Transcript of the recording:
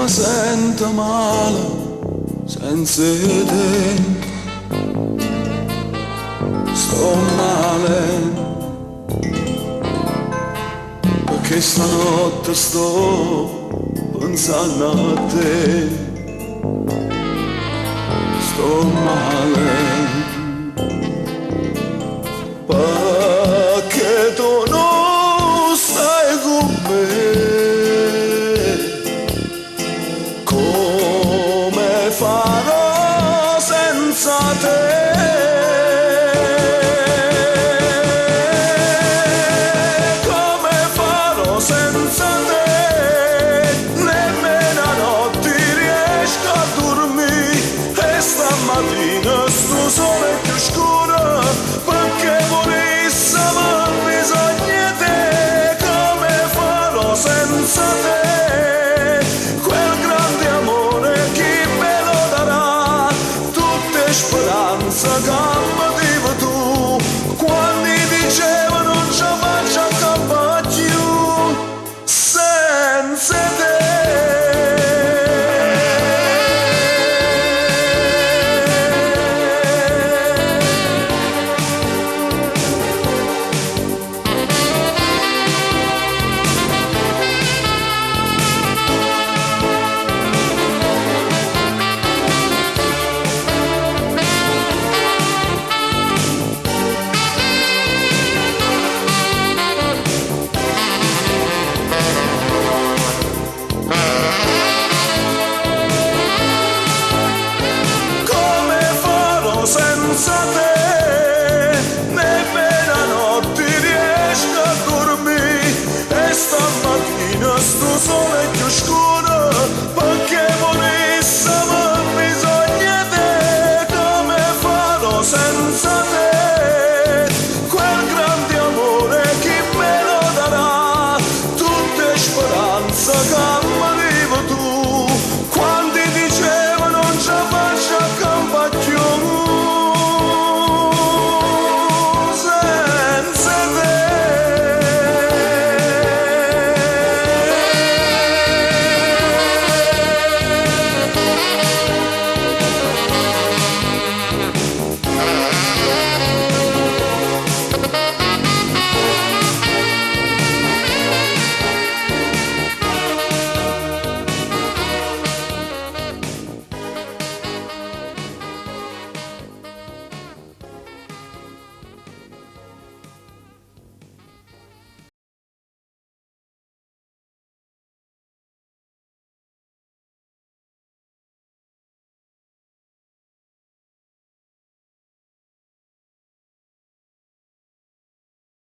mi sento male senza te, sto male perché stanotte sto pensando a te, sto male perché tu non stai con me, come farò senza te? Come farò senza te? Nemmeno a notte riesco a dormire e stamattina sto sole più scuro perché volessimo bisogna te. Come farò senza te? Quel grande amore chi me lo darà? Tutte speranze che mi divi tu quando dicevo non ce la faccio a più senza te. Senza te nemmeno a notte riesco a dormire e stamattina sto sole più scuro